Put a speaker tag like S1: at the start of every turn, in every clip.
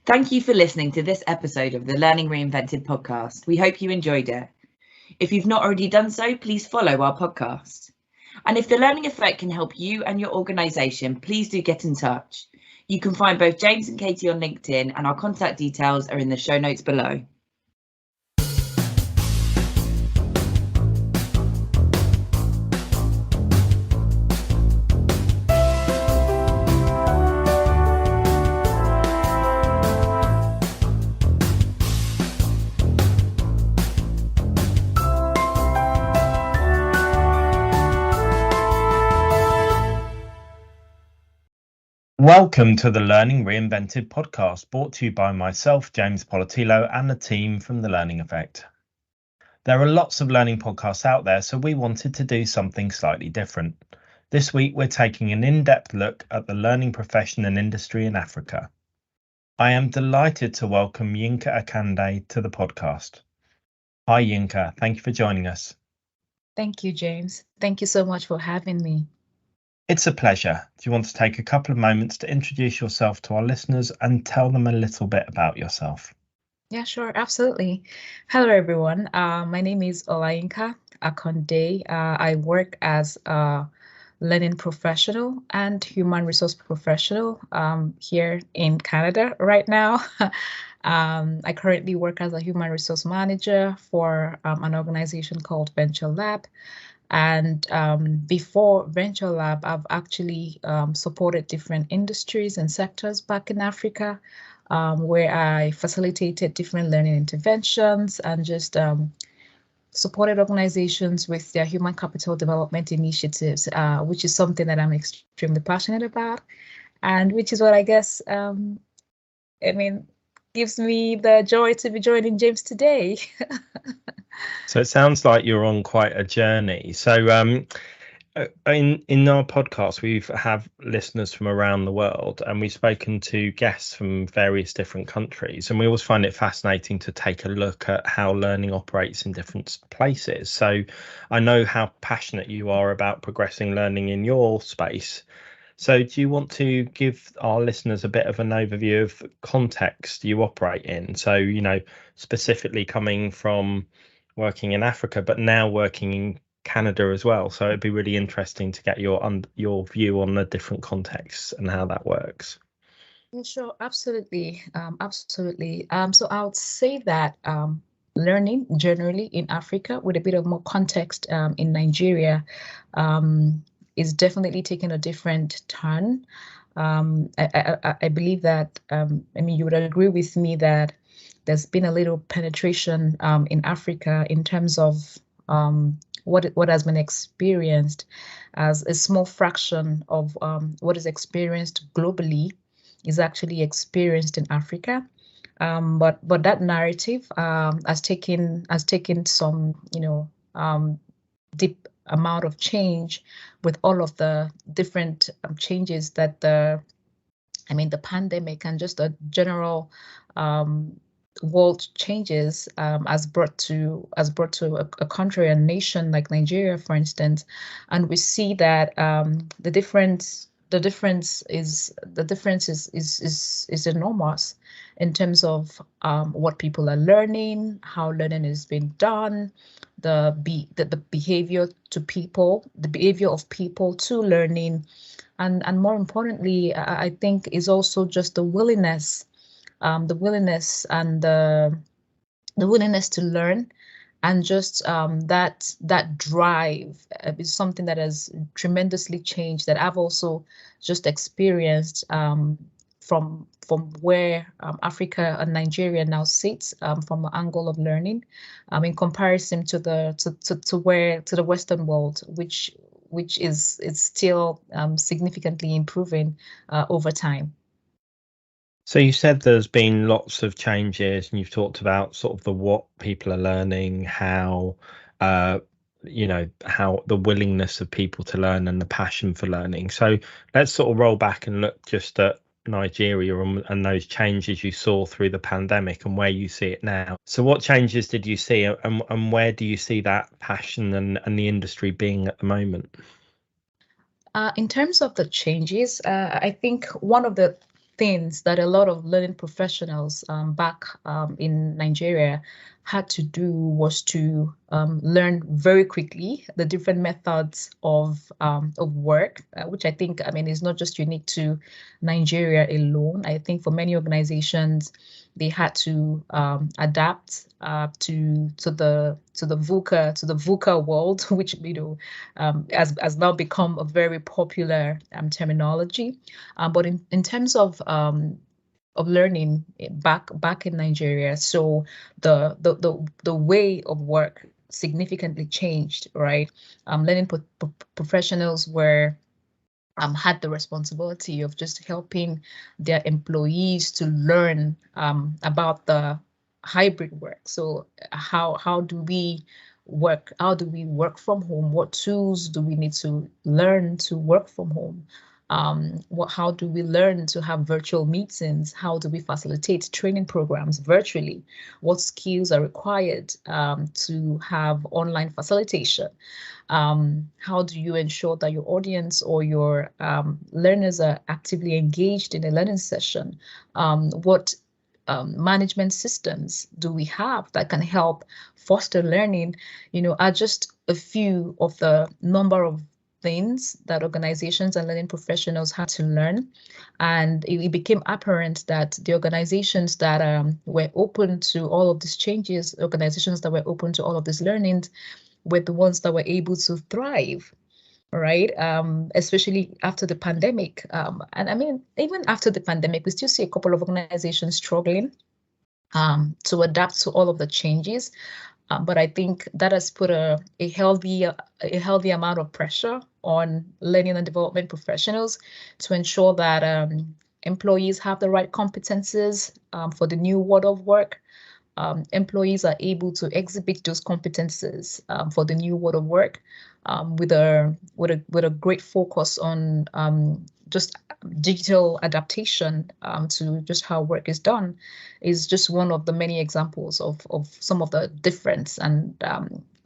S1: Thank you for listening to this episode of the Learning Reinvented podcast. We hope you enjoyed it. If you've not already done so, please follow our podcast. And if the learning effect can help you and your organisation, please do get in touch. You can find both James and Katie on LinkedIn, and our contact details are in the show notes below.
S2: Welcome to the Learning Reinvented Podcast, brought to you by myself, James Poletyllo, and the team from The Learning Effect. There are lots of learning podcasts out there, so we wanted to do something slightly different. This week, we're taking an in-depth look at the learning profession and industry in Africa. I am delighted to welcome Olayinka Akande to the podcast. Hi, Olayinka. Thank you for joining us.
S3: Thank you, James. Thank you so much for having me.
S2: It's a pleasure. Do you want to take a couple of moments to introduce yourself to our listeners and tell them a little bit about yourself?
S3: Yeah, sure. Absolutely. Hello, everyone. My name is Olayinka Akande. I work as a learning professional and human resource professional here in Canada right now. I currently work as a human resource manager for an organization called Venture Lab. And before Venture Lab, I've actually supported different industries and sectors back in Africa, where I facilitated different learning interventions and just supported organizations with their human capital development initiatives, which is something that I'm extremely passionate about, and which is what I guess, gives me the joy to be joining James today.
S2: So it sounds like you're on quite a journey. So in our podcast, we have listeners from around the world, and we've spoken to guests from various different countries, and we always find it fascinating to take a look at how learning operates in different places. So I know how passionate you are about progressing learning in your space. So do you want to give our listeners a bit of an overview of the context you operate in? So, specifically coming from working in Africa, but now working in Canada as well. So it'd be really interesting to get your view on the different contexts and how that works.
S3: Yeah, sure, absolutely, absolutely. So I would say that learning generally in Africa, with a bit of more context in Nigeria, is definitely taking a different turn. I believe that, you would agree with me that there's been a little penetration in Africa in terms of what has been experienced as a small fraction of what is experienced globally is actually experienced in Africa. But that narrative has taken some deep amount of change with all of the different changes that the pandemic and just a general world changes has brought to a country, a nation like Nigeria, for instance. And we see that the difference is enormous in terms of what people are learning, how learning is being done, the behavior of people to learning, and more importantly, I think is also just the willingness and the willingness to learn, and just that drive is something that has tremendously changed, that I've also just experienced from where Africa and Nigeria now sits from the angle of learning, in comparison to the Western world, which is still significantly improving over time.
S2: So you said there's been lots of changes, and you've talked about sort of what people are learning, how how the willingness of people to learn and the passion for learning. So let's sort of roll back and look just at Nigeria and those changes you saw through the pandemic and where you see it now. So what changes did you see, and where do you see that passion and the industry being at the moment?
S3: In terms of the changes, I think one of the things that a lot of learning professionals back in Nigeria had to do was to learn very quickly the different methods of work, which I think, is not just unique to Nigeria alone. I think for many organizations, they had to adapt to the VUCA world, which has now become a very popular terminology. But in terms of learning back in Nigeria, so the way of work significantly changed, right? Learning professionals were had the responsibility of just helping their employees to learn about the hybrid work. So how do we work? How do we work from home? What tools do we need to learn to work from home? How do we learn to have virtual meetings? How do we facilitate training programs virtually? What skills are required to have online facilitation? How do you ensure that your audience or your learners are actively engaged in a learning session? What management systems do we have that can help foster learning? Are just a few of the number of things that organizations and learning professionals had to learn. And it became apparent that the organizations that were open to all of these changes, organizations that were open to all of these learnings, were the ones that were able to thrive, right? Especially after the pandemic. And even after the pandemic, we still see a couple of organizations struggling to adapt to all of the changes. But I think that has put a healthy amount of pressure on learning and development professionals to ensure that employees have the right competences for the new world of work. Employees are able to exhibit those competences for the new world of work with a great focus on just digital adaptation to just how work is done is just one of the many examples of some of the difference and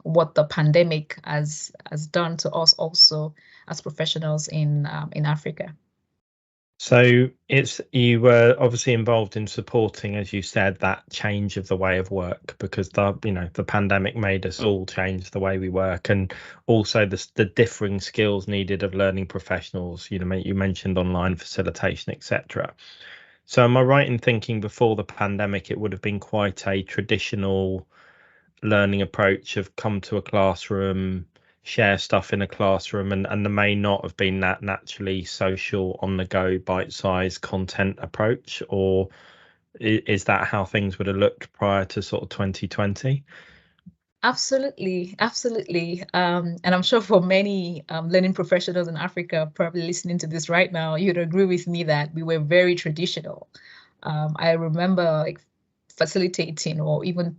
S3: what the pandemic has done to us also as professionals in Africa.
S2: So you were obviously involved in supporting, as you said, that change of the way of work, because the pandemic made us all change the way we work, and also the differing skills needed of learning professionals. You mentioned online facilitation, etc. So am I right in thinking before the pandemic it would have been quite a traditional learning approach of come to a classroom, share stuff in a classroom, and there may not have been that naturally social, on the go, bite-sized content approach? Or is that how things would have looked prior to sort of 2020?
S3: Absolutely. And I'm sure for many learning professionals in Africa probably listening to this right now, you'd agree with me that we were very traditional. I remember facilitating or even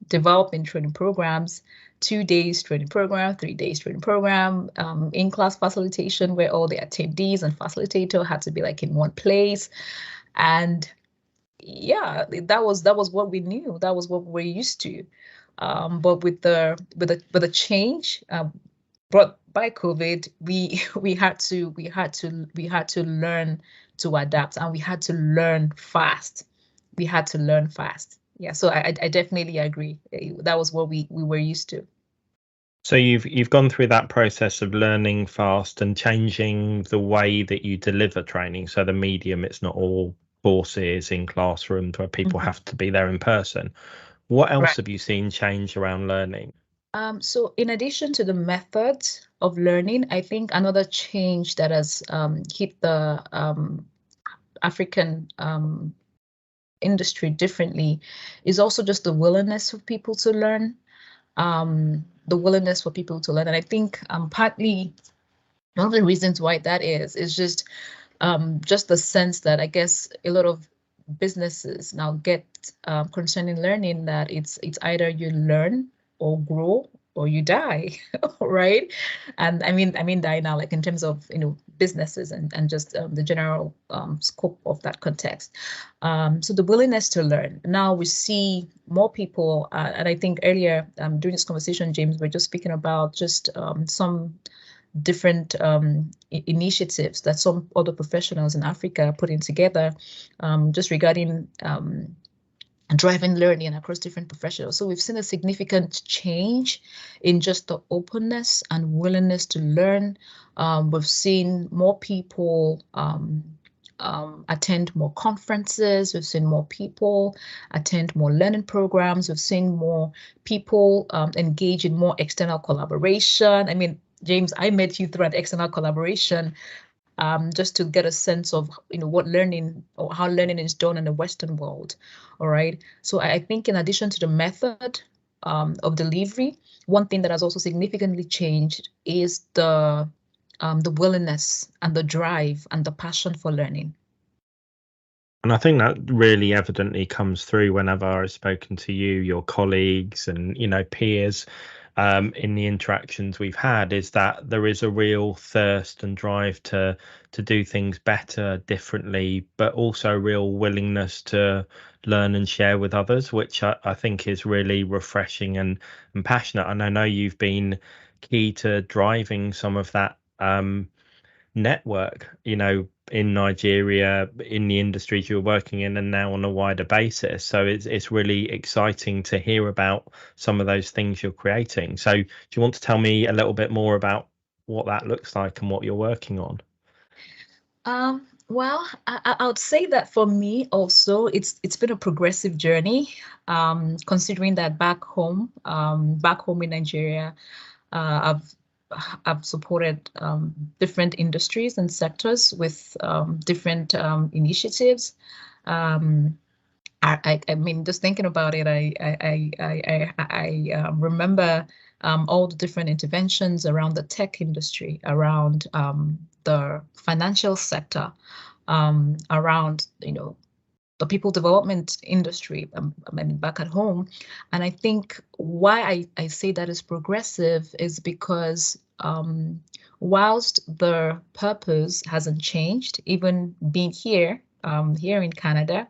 S3: developing training programs, 2 days training program, 3 days training program, in-class facilitation where all the attendees and facilitator had to be in one place. And yeah, that was what we knew. That was what we were used to. But with the change brought by COVID, we had to learn to adapt, and we had to learn fast. Yeah, so I definitely agree. That was what we were used to.
S2: So you've gone through that process of learning fast and changing the way that you deliver training. So the medium, it's not all courses in classrooms where people have to be there in person. What else have you seen change around learning?
S3: So in addition to the methods of learning, I think another change that has hit the African industry differently is also just the willingness of people to learn. The willingness for people to learn. And I think partly one of the reasons why that is just the sense that I guess a lot of businesses now get concerning learning, that it's either you learn or grow or you die, right? And I mean die now, in terms of businesses and just the general scope of that context. So the willingness to learn. Now we see more people, and I think earlier during this conversation, James, we're just speaking about just some different initiatives that some other professionals in Africa are putting together, just regarding driving learning across different professionals. So we've seen a significant change in just the openness and willingness to learn. We've seen more people attend more conferences. We've seen more people attend more learning programs. We've seen more people engage in more external collaboration. I mean, James, I met you through an external collaboration, just to get a sense of what learning or how learning is done in the Western world. All right. So I think in addition to the method of delivery, one thing that has also significantly changed is the willingness and the drive and the passion for learning.
S2: And I think that really evidently comes through whenever I've spoken to you, your colleagues, and peers. In the interactions we've had, is that there is a real thirst and drive to do things better, differently, but also a real willingness to learn and share with others, which I think is really refreshing and passionate. And I know you've been key to driving some of that network, in Nigeria, in the industries you're working in, and now on a wider basis. So it's really exciting to hear about some of those things you're creating. So do you want to tell me a little bit more about what that looks like and what you're working on?
S3: Well, I would say that for me also, it's been a progressive journey, considering that back home in Nigeria, I've supported different industries and sectors with different initiatives. I mean, just thinking about it, I remember all the different interventions around the tech industry, around the financial sector, around the people development industry, back at home. And I think why I say that is progressive is because whilst the purpose hasn't changed, even being here in Canada,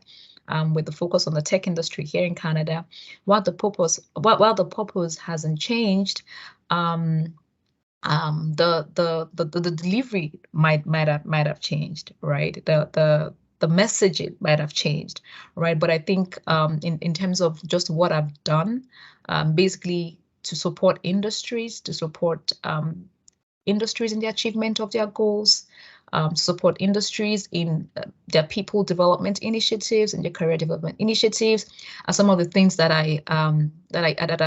S3: with the focus on the tech industry here in Canada, while the purpose hasn't changed, the delivery might have changed, right? The messaging might have changed, right? But I think in terms of just what I've done, basically to support industries, industries in the achievement of their goals, support industries in their people development initiatives and their career development initiatives, are some of the things that I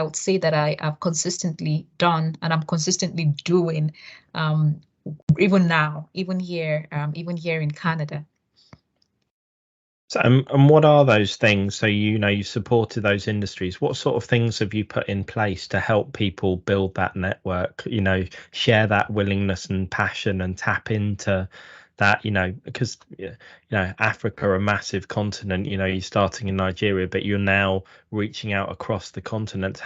S3: would say that I have consistently done and I'm consistently doing, even now, even here in Canada.
S2: So, and what are those things? So you supported those industries. What sort of things have you put in place to help people build that network? Share that willingness and passion and tap into that. Because Africa, a massive continent. You're starting in Nigeria, but you're now reaching out across the continent.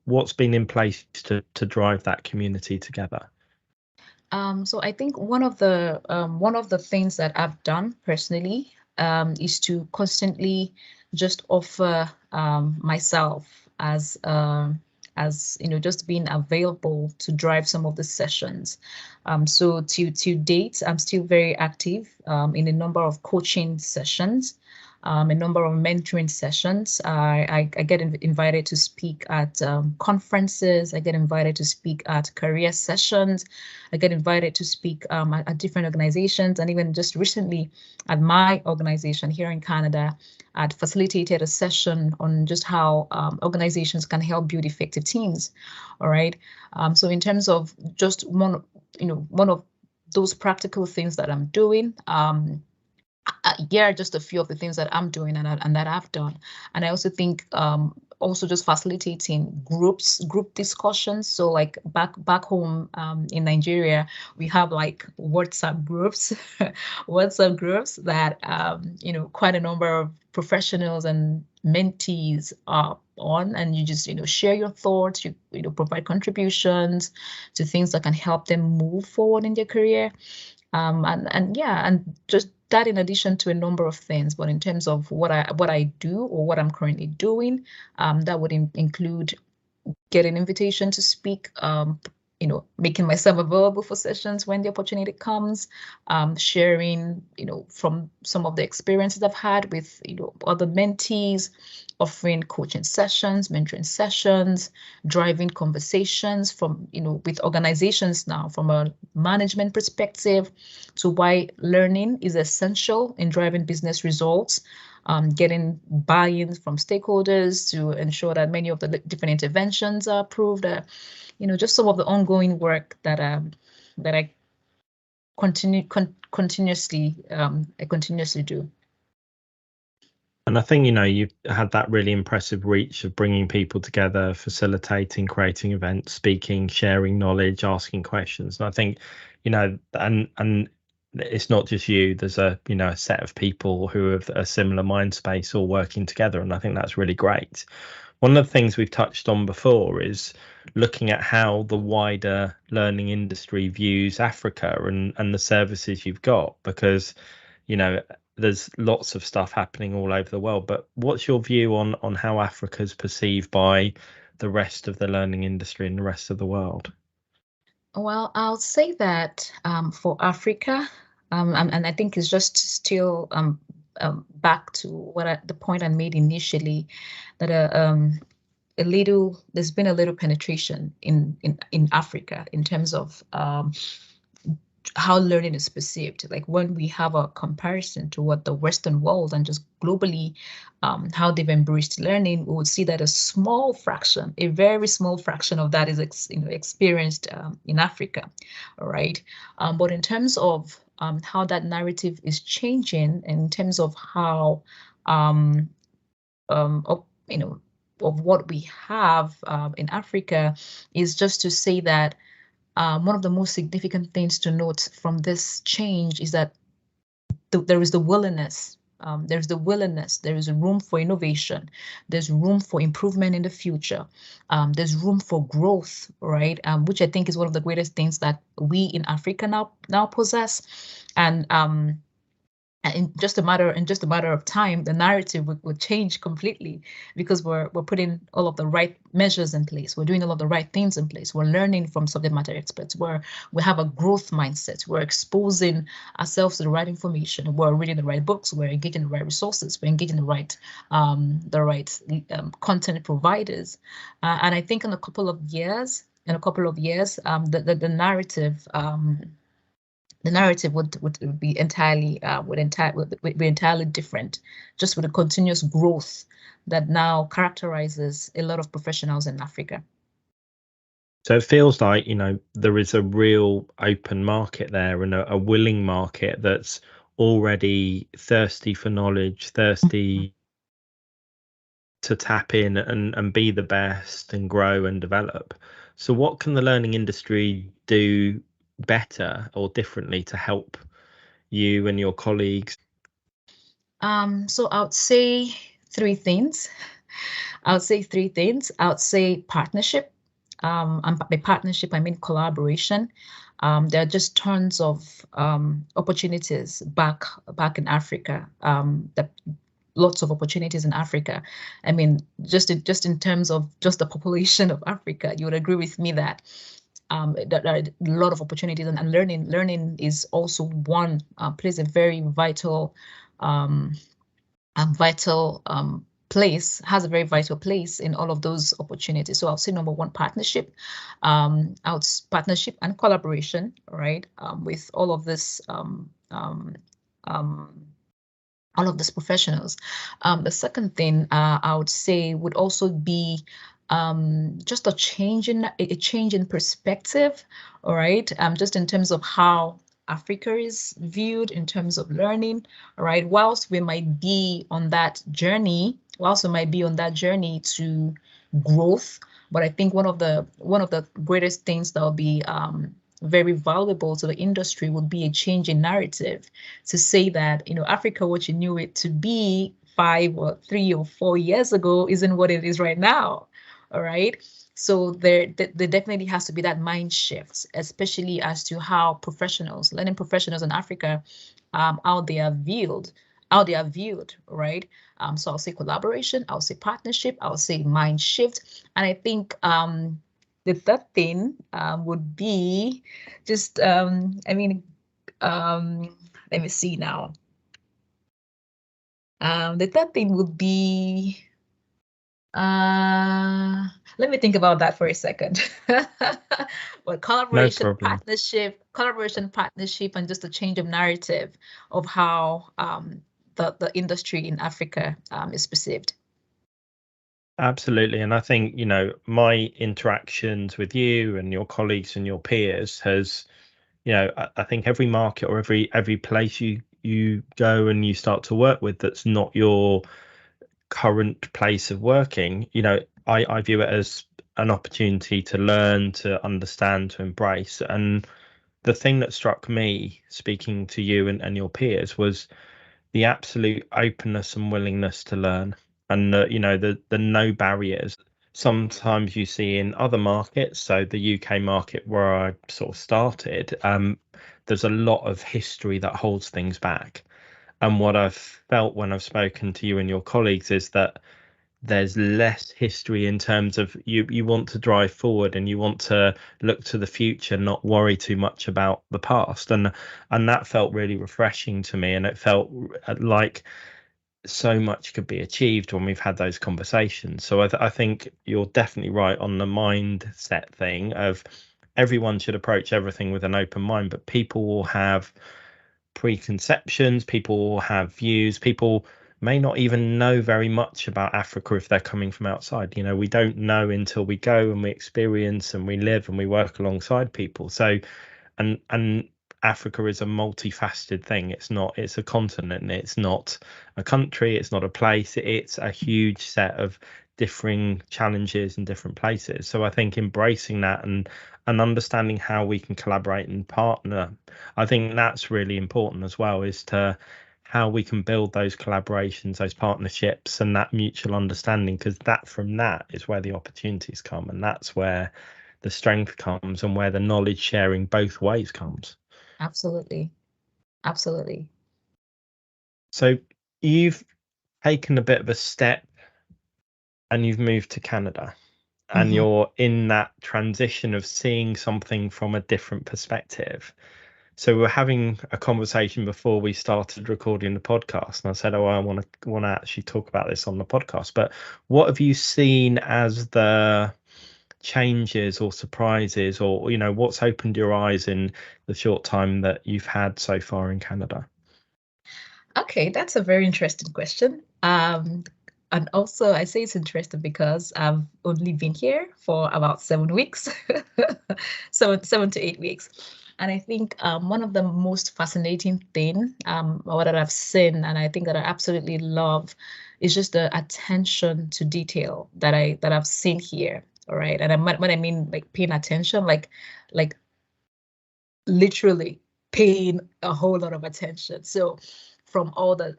S2: What's been in place to drive that community together?
S3: So I think one of the things that I've done personally is to constantly just offer myself as just being available to drive some of the sessions. So to date, I'm still very active in a number of coaching sessions, a number of mentoring sessions. I get invited to speak at conferences. I get invited to speak at career sessions. I get invited to speak at different organizations. And even just recently at my organization here in Canada, I'd facilitated a session on just how organizations can help build effective teams. All right. So in terms of just one of those practical things that I'm doing, here are just a few of the things that I'm doing and that I've done. And I also think also just facilitating group discussions. So like back home in Nigeria, we have like WhatsApp groups, that quite a number of professionals and mentees are on, and you just share your thoughts, you provide contributions to things that can help them move forward in their career, and just that in addition to a number of things. But in terms of what I do or what I'm currently doing, that would include getting invitation to speak making myself available for sessions when the opportunity comes, sharing, from some of the experiences I've had with, other mentees, offering coaching sessions, mentoring sessions, driving conversations from, with organizations now from a management perspective to why learning is essential in driving business results, getting buy-in from stakeholders to ensure that many of the different interventions are approved, just some of the ongoing work that I continuously do.
S2: And I think, you've had that really impressive reach of bringing people together, facilitating, creating events, speaking, sharing knowledge, asking questions. And I think, and it's not just you, there's a set of people who have a similar mind space all working together. And I think that's really great. One of the things we've touched on before is looking at how the wider learning industry views Africa and the services you've got, because, there's lots of stuff happening all over the world. But what's your view on how Africa is perceived by the rest of the learning industry and the rest of the world?
S3: Well, I'll say that for Africa, and I think it's just still back to the point I made initially, that there's been a little penetration in Africa in terms of how learning is perceived. Like when we have a comparison to what the Western world and just globally, how they've embraced learning, we would see that a very small fraction of that is experienced in Africa, all right? But in terms of how that narrative is changing, in terms of how of what we have in Africa, is just to say that one of the most significant things to note from this change is that there is the willingness. There is room for innovation. There's room for improvement in the future. There's room for growth, right? Which I think is one of the greatest things that we in Africa now possess. And in just a matter of time, the narrative would change completely, because we're putting all of the right measures in place. We're doing all of the right things in place. We're learning from subject matter experts. We have a growth mindset. We're exposing ourselves to the right information. We're reading the right books. We're engaging the right resources. We're engaging the right content providers. And I think in a couple of years, the narrative. The narrative would be entirely different, just with the continuous growth that now characterizes a lot of professionals in Africa.
S2: So it feels like, there is a real open market there, and a willing market that's already thirsty for knowledge, thirsty to tap in and be the best and grow and develop. So what can the learning industry do better or differently to help you and your colleagues?
S3: So I would say three things. I would say partnership. And by partnership, I mean collaboration. There are just tons of opportunities back in Africa. Lots of opportunities in Africa. I mean, just in terms of just the population of Africa, you would agree with me that there are a lot of opportunities, and learning is also one, plays a very vital place in all of those opportunities. So I'll say number one, partnership. Partnership and collaboration, right? With all of this professionals. The second thing I would say would also be just a change in perspective, all right? Just in terms of how Africa is viewed in terms of learning, all right? Whilst we might be on that journey to growth, but I think one of the greatest things that will be very valuable to the industry would be a change in narrative to say that, Africa, what you knew it to be 5 or 3 or 4 years ago, isn't what it is right now. All right. So there definitely has to be that mind shift, especially as to how learning professionals in Africa, how they are viewed, right? So I'll say collaboration, I'll say partnership, I'll say mind shift. And I think the third thing would be just, let me see now. The third thing would be, let me think about that for a second. Well, collaboration, partnership, and just a change of narrative of how the industry in Africa is perceived.
S2: Absolutely. And I think, my interactions with you and your colleagues and your peers has, I think every market or every place you go and you start to work with that's not your current place of working, I view it as an opportunity to learn, to understand, to embrace. And the thing that struck me speaking to you and your peers was the absolute openness and willingness to learn, and the no barriers. Sometimes you see in other markets, so the UK market where I sort of started, there's a lot of history that holds things back. And what I've felt when I've spoken to you and your colleagues is that there's less history in terms of you want to drive forward and you want to look to the future, not worry too much about the past. And that felt really refreshing to me, and it felt like so much could be achieved when we've had those conversations. So I think you're definitely right on the mindset thing of everyone should approach everything with an open mind, but people will have preconceptions, people will have views, people may not even know very much about Africa if they're coming from outside. We don't know until we go and we experience and we live and we work alongside people. So and Africa is a multifaceted thing. It's a continent, it's not a country, it's not a place, it's a huge set of differing challenges and different places. So I think embracing that and understanding how we can collaborate and partner, I think that's really important as well, is to how we can build those collaborations, those partnerships, and that mutual understanding, because from that is where the opportunities come, and that's where the strength comes and where the knowledge sharing both ways comes.
S3: Absolutely.
S2: So you've taken a bit of a step and you've moved to Canada, and you're in that transition of seeing something from a different perspective. So we were having a conversation before we started recording the podcast, and I said, I want to actually talk about this on the podcast. But what have you seen as the changes or surprises, or what's opened your eyes in the short time that you've had so far in Canada?
S3: Okay, that's a very interesting question. And also, I say it's interesting because I've only been here for about 7 weeks, 7 to 8 weeks. And I think one of the most fascinating thing that I've seen, and I think that I absolutely love, is just the attention to detail that I've seen here. All right, and when I mean like paying attention, like literally paying a whole lot of attention. So from all the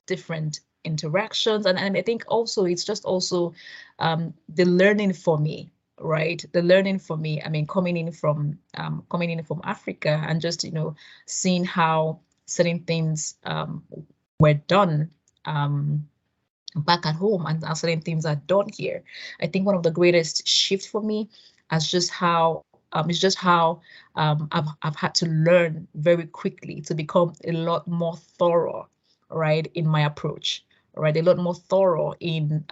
S3: different interactions, and I think also it's just also the learning for me, right? The learning for me. I mean, coming in from Africa, and just seeing how certain things were done back at home, and certain things are done here. I think one of the greatest shifts for me is just how I've had to learn very quickly to become a lot more thorough, right, in my approach, right, a lot more thorough in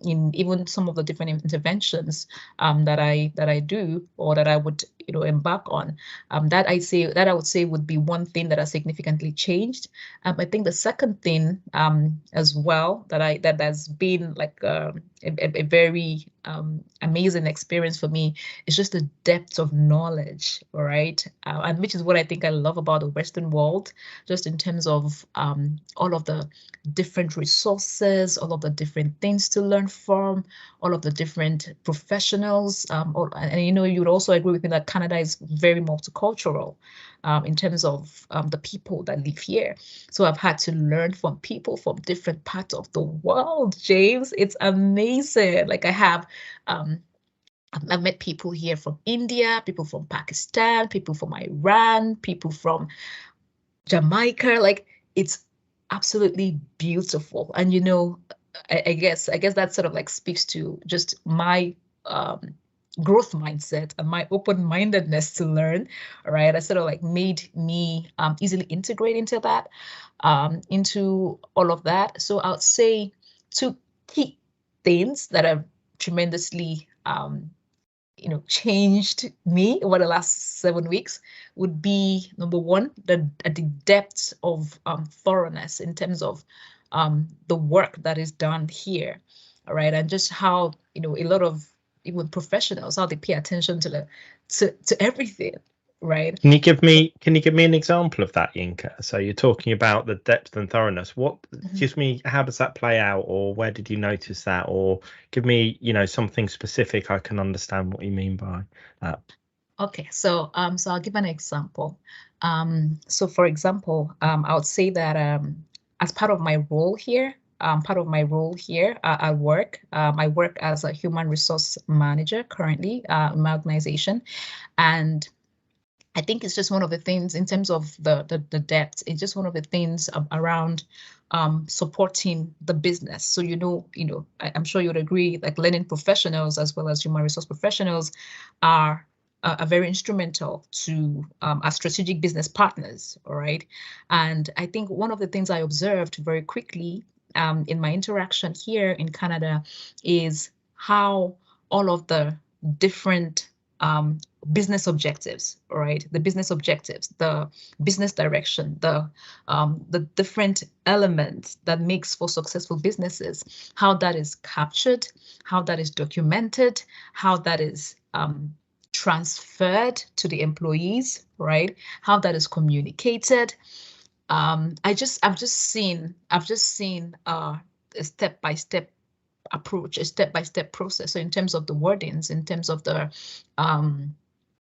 S3: even some of the different interventions that I do, or that I would embark on. That I would say would be one thing that has significantly changed. I think the second thing as well that has been like a very amazing experience for me is just the depth of knowledge, all right, and which is what I think I love about the Western world, just in terms of all of the different resources, all of the different things to learn from, all of the different professionals, and you would also agree with me that Canada is very multicultural in terms of the people that live here. So I've had to learn from people from different parts of the world, James. It's amazing. Like I've met people here from India, people from Pakistan, people from Iran, people from Jamaica. Like, it's absolutely beautiful. And I guess that sort of like speaks to just my growth mindset and my open-mindedness to learn, right? I sort of like made me easily integrate into that, into all of that. So I would say 2 key things that have tremendously changed me over the last 7 weeks would be, number one, the depth of thoroughness in terms of the work that is done here, all right, and just how a lot of even professionals, how they pay attention to everything, right?
S2: Can you give me an example of that, Yinka? So you're talking about the depth and thoroughness. What gives me, how does that play out, or where did you notice that? Or give me, something specific I can understand what you mean by that.
S3: Okay, so I'll give an example. So for example, I would say that as part of my role here, I work as a human resource manager currently in my organization, and I think it's just one of the things in terms of the depth. It's just one of the things around supporting the business. So I'm sure you would agree, like learning professionals as well as human resource professionals are very instrumental to our strategic business partners, all right? And I think one of the things I observed very quickly in my interaction here in Canada is how all of the different business objectives, all right? The business objectives, the business direction, the different elements that makes for successful businesses, how that is captured, how that is documented, how that is transferred to the employees, right? How that is communicated. I've just seen a step-by-step approach, a step-by-step process. So in terms of the wordings, in terms of the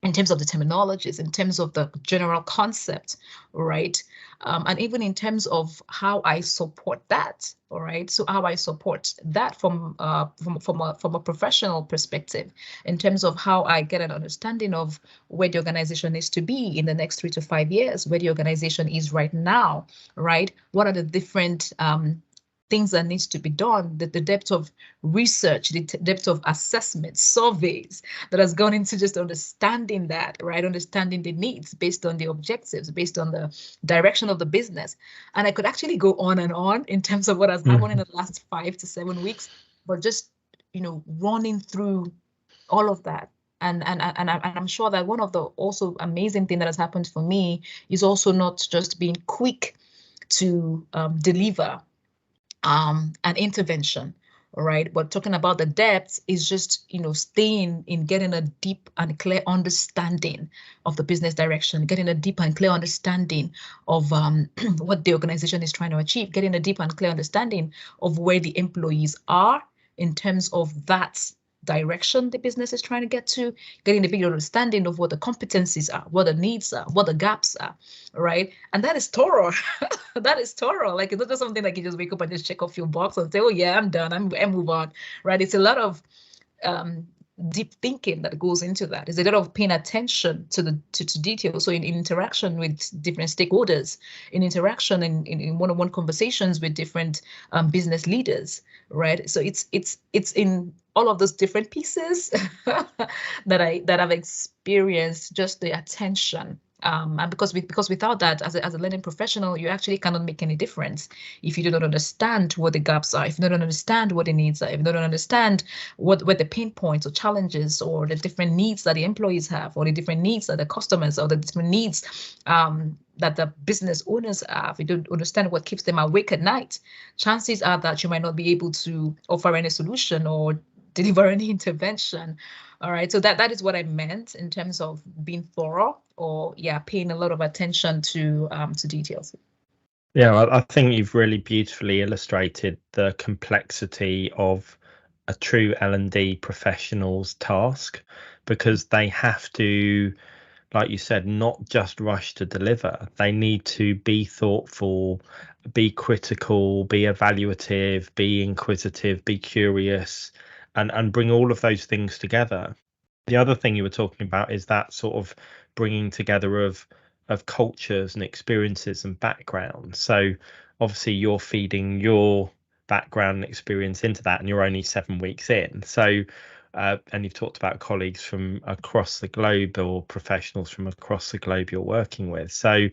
S3: terminologies, in terms of the general concept, right? And even in terms of how I support that, all right? So how I support that from a professional perspective, in terms of how I get an understanding of where the organization needs to be in the next 3 to 5 years, where the organization is right now, right? What are the different things that needs to be done, the depth of research, the depth of assessment, surveys that has gone into just understanding that, right? Understanding the needs based on the objectives, based on the direction of the business. And I could actually go on and on in terms of what has happened in the last 5 to 7 weeks, but just, running through all of that. And I'm sure that one of the also amazing thing that has happened for me is also not just being quick to deliver an intervention, all right? But talking about the depth is just, staying in getting a deep and clear understanding of the business direction, getting a deep and clear understanding of what the organization is trying to achieve, getting a deep and clear understanding of where the employees are in terms of that direction the business is trying to get to, getting a bigger understanding of what the competencies are, what the needs are, what the gaps are, right? And that is thorough. That is thorough. Like, it's not just something like you just wake up and just check off your box and say, oh yeah, I'm done, I move on, right? It's a lot of deep thinking that goes into that. There's a lot of paying attention to the details. So in interaction with different stakeholders, in interaction in one-on-one conversations with different business leaders, right? So it's in all of those different pieces that I've experienced just the attention. And because without that, as a learning professional, you actually cannot make any difference if you do not understand what the gaps are, if you don't understand what the needs are, if you don't understand what the pain points or challenges or the different needs that the employees have, or the different needs that the customers, or the different needs that the business owners have. If you don't understand what keeps them awake at night, chances are that you might not be able to offer any solution or deliver any intervention. All right, so that is what I meant in terms of being thorough, or paying a lot of attention to details.
S2: Yeah, I think you've really beautifully illustrated the complexity of a true L&D professional's task, because they have to, like you said, not just rush to deliver. They need to be thoughtful, be critical, be evaluative, be inquisitive, be curious, and bring all of those things together. The other thing you were talking about is that sort of bringing together of cultures and experiences and backgrounds. So obviously you're feeding your background and experience into that, and you're only 7 weeks in. So and you've talked about colleagues from across the globe or professionals from across the globe you're working with. So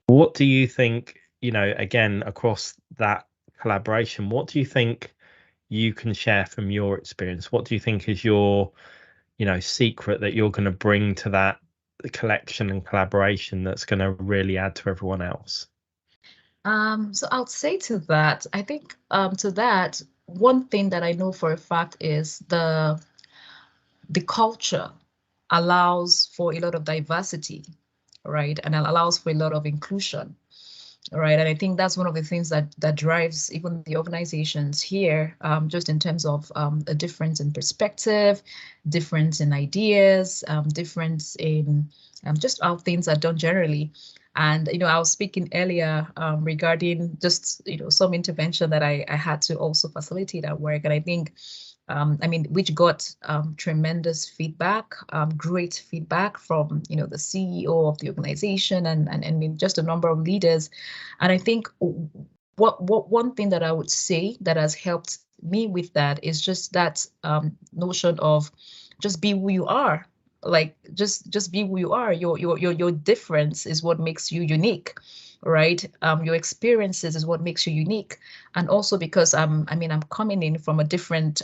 S2: what do you think, again, across that collaboration, what do you think you can share from your experience? What do you think is your, secret that you're going to bring to that collection and collaboration that's going to really add to everyone else?
S3: So I'll say to that, I think to that, one thing that I know for a fact is the culture allows for a lot of diversity, right? And it allows for a lot of inclusion, right? And I think that's one of the things that drives even the organizations here, just in terms of a difference in perspective, difference in ideas, difference in just how things are done generally. And, I was speaking earlier regarding just, some intervention that I had to also facilitate at work. And I think, which got tremendous feedback, great feedback from, the CEO of the organization and just a number of leaders. And I think what one thing that I would say that has helped me with that is just that notion of just be who you are. Like just be who you are. Your difference is what makes you unique, right? Your experiences is what makes you unique. And also because I'm coming in from a different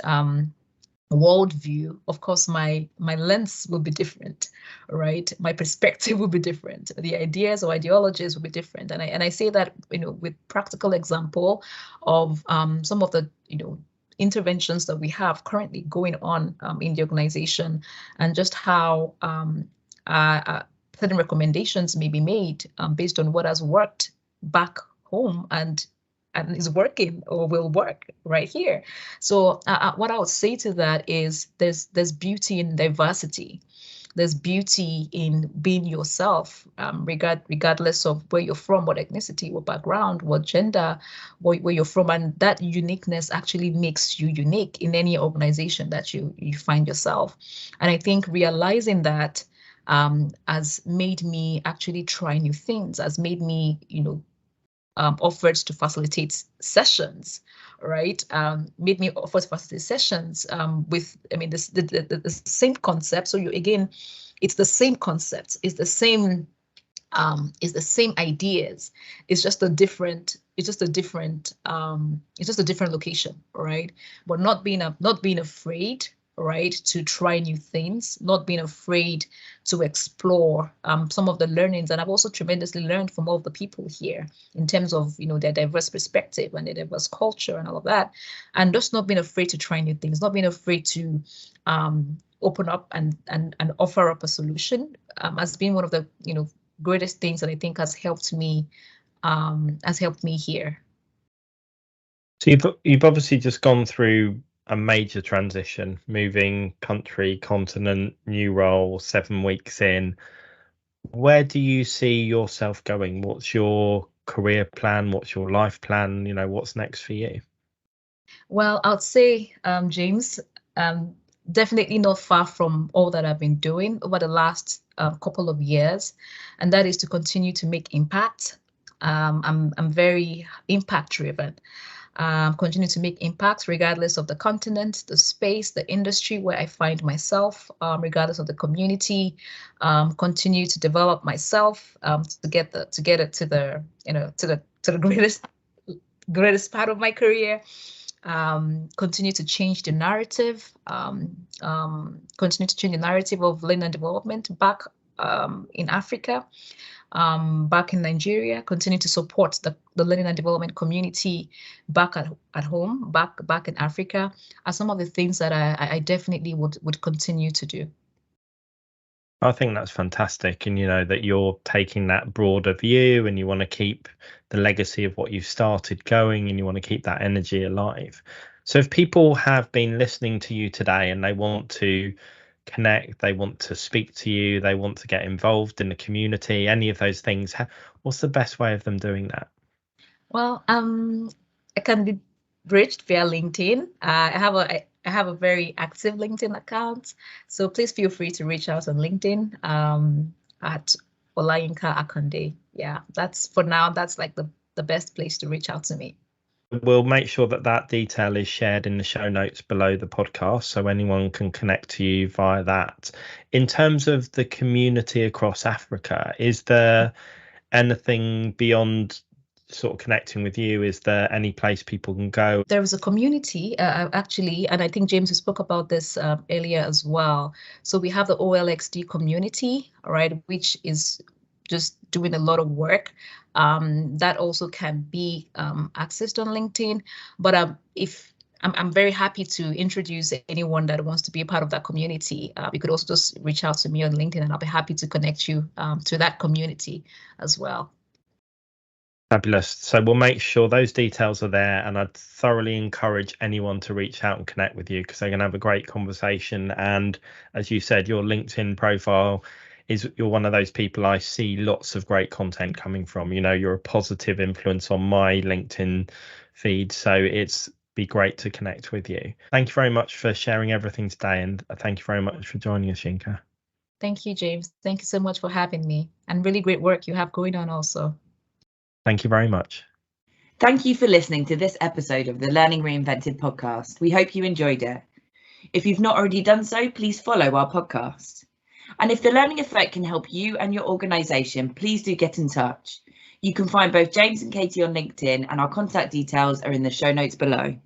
S3: worldview. Of course, my lens will be different, right? My perspective will be different. The ideas or ideologies will be different. And I say that, with practical example of some of the, interventions that we have currently going on in the organization, and just how certain recommendations may be made based on what has worked back home and is working or will work right here. So what I would say to that is there's beauty in diversity. There's beauty in being yourself, regardless of where you're from, what ethnicity, what background, what gender, where you're from. And that uniqueness actually makes you unique in any organization that you find yourself. And I think realizing that has made me actually try new things, has made me, offered to facilitate sessions, right? Made me offer to facilitate sessions with, the same concept. So it's the same concept, it's the same ideas. It's just a different location, right? But not being afraid, right, to try new things, not being afraid to explore some of the learnings. And I've also tremendously learned from all of the people here in terms of, their diverse perspective and their diverse culture and all of that. And just not being afraid to try new things, not being afraid to open up and offer up a solution has been one of the, greatest things that I think has helped me here.
S2: So you've obviously just gone through a major transition, moving country, continent, new role, 7 weeks in. Where do you see yourself going? What's your career plan? What's your life plan? What's next for you?
S3: Well, I'd say, James, definitely not far from all that I've been doing over the last couple of years, and that is to continue to make impact. I'm very impact driven. Continue to make impacts regardless of the continent, the space, the industry where I find myself, regardless of the community. Continue to develop myself to get it to the greatest part of my career. Continue to change the narrative. Continue to change the narrative of learning and development back in Africa. Back in Nigeria, continue to support the learning and development community back at home, back in Africa, are some of the things that I definitely would continue to do.
S2: I think that's fantastic, and that you're taking that broader view, and you want to keep the legacy of what you've started going, and you want to keep that energy alive. So if people have been listening to you today and they want to connect, they want to speak to you, they want to get involved in the community, any of those things, what's the best way of them doing that?
S3: Well, I can be reached via LinkedIn. I have a very active LinkedIn account, so please feel free to reach out on LinkedIn at Olayinka Akande. Yeah, that's for now. That's like the best place to reach out to me.
S2: We'll make sure that that detail is shared in the show notes below the podcast, so anyone can connect to you via that. In terms of the community across Africa, is there anything beyond sort of connecting with you? Is there any place people can go?
S3: There is a community actually, and I think James, you spoke about this earlier as well. So we have the OLXD community, right, which is just doing a lot of work. That also can be accessed on LinkedIn. But if I'm very happy to introduce anyone that wants to be a part of that community. You could also just reach out to me on LinkedIn, and I'll be happy to connect you to that community as well.
S2: Fabulous. So we'll make sure those details are there, and I'd thoroughly encourage anyone to reach out and connect with you, because they're going to have a great conversation. And as you said, your LinkedIn profile you're one of those people I see lots of great content coming from. You're a positive influence on my LinkedIn feed, so it's be great to connect with you. Thank you very much for sharing everything today, and thank you very much for joining us, Yinka.
S3: Thank you, James. Thank you so much for having me, and really great work you have going on also.
S2: Thank you very much.
S1: Thank you for listening to this episode of the Learning Reinvented podcast. We hope you enjoyed it. If you've not already done so, please follow our podcast. And if the learning effect can help you and your organisation, please do get in touch. You can find both James and Katie on LinkedIn, and our contact details are in the show notes below.